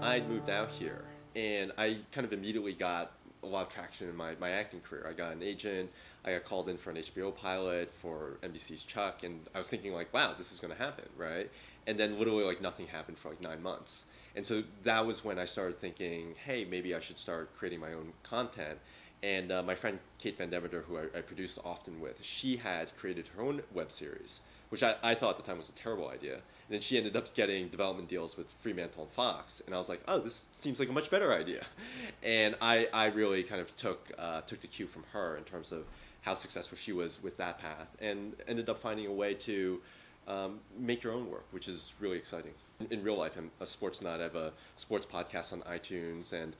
I'd moved out here, and I kind of immediately got a lot of traction in my acting career. I got an agent, I got called in for an HBO pilot for NBC's Chuck, and I was thinking like, wow, this is going to happen, right? And then literally like nothing happened for like 9 months. And so that was when I started thinking, hey, maybe I should start creating my own content. And my friend Kate Van Demeter, who I produce often with, she had created her own web series, which I thought at the time was a terrible idea. And then she ended up getting development deals with Fremantle and Fox. And I was like, oh, this seems like a much better idea. And I really kind of took the cue from her in terms of how successful she was with that path, and ended up finding a way to make your own work, which is really exciting. In real life, I'm a sports nut. I have a sports podcast on iTunes, and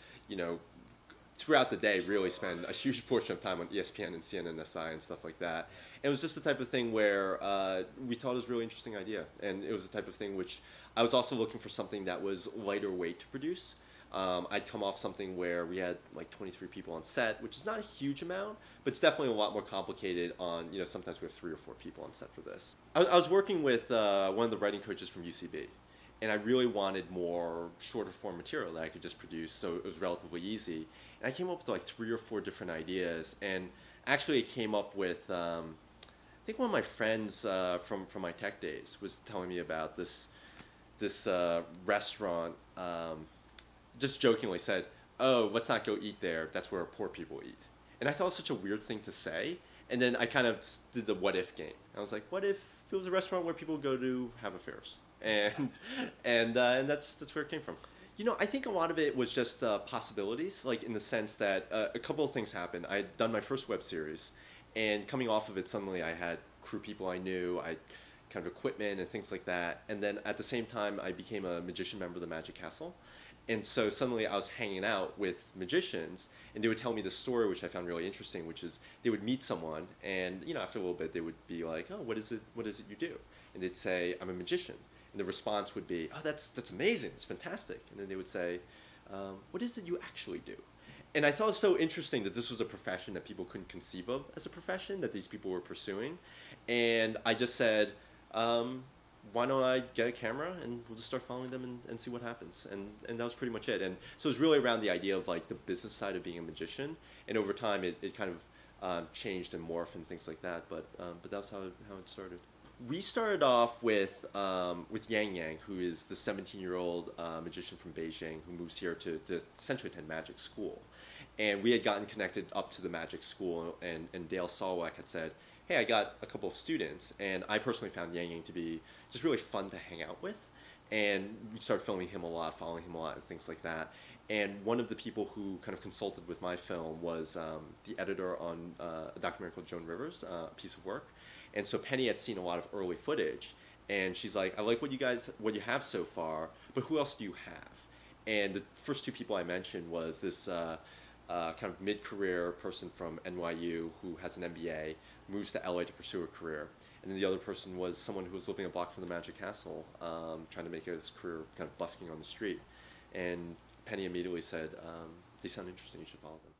throughout the day, really spend a huge portion of time on ESPN and CNNSI and stuff like that. And it was just the type of thing where we thought it was a really interesting idea, and it was the type of thing which I was also looking for something that was lighter weight to produce. I'd come off something where we had like 23 people on set, which is not a huge amount, but it's definitely a lot more complicated on, sometimes we have 3 or 4 people on set for this. I was working with one of the writing coaches from UCB, and I really wanted more shorter form material that I could just produce, so it was relatively easy. And I came up with like 3 or 4 different ideas, and actually it came up with, I think one of my friends from my tech days was telling me about this restaurant, just jokingly said, oh, let's not go eat there, that's where poor people eat. And I thought it was such a weird thing to say, and then I kind of did the what if game. I was like, what if it was a restaurant where people go to have affairs? And that's where it came from. I think a lot of it was just possibilities, like in the sense that a couple of things happened. I had done my first web series, and coming off of it, suddenly I had crew people I knew, I kind of equipment and things like that. And then at the same time, I became a magician member of the Magic Castle. And so suddenly I was hanging out with magicians, and they would tell me this story, which I found really interesting, which is they would meet someone, and after a little bit, they would be like, oh, what is it you do? And they'd say, I'm a magician. And the response would be, oh, that's amazing, it's fantastic. And then they would say, what is it you actually do? And I thought it was so interesting that this was a profession that people couldn't conceive of as a profession, that these people were pursuing. And I just said, why don't I get a camera and we'll just start following them and see what happens. And that was pretty much it. And so it was really around the idea of like the business side of being a magician. And over time, it kind of changed and morphed and things like that. But that's how it started. We started off with Yang, who is the 17-year-old magician from Beijing who moves here to essentially attend magic school. And we had gotten connected up to the magic school, and Dale Salwack had said, hey, I got a couple of students, and I personally found Yang to be just really fun to hang out with. And we started filming him a lot, following him a lot, and things like that. And one of the people who kind of consulted with my film was the editor on a documentary called Joan Rivers, A Piece of Work. And so Penny had seen a lot of early footage, and she's like, I like what you have so far, but who else do you have? And the first 2 people I mentioned was this kind of mid-career person from NYU who has an MBA, moves to LA to pursue a career. And then the other person was someone who was living a block from the Magic Castle, trying to make his career kind of busking on the street. And Penny immediately said, they sound interesting, you should follow them.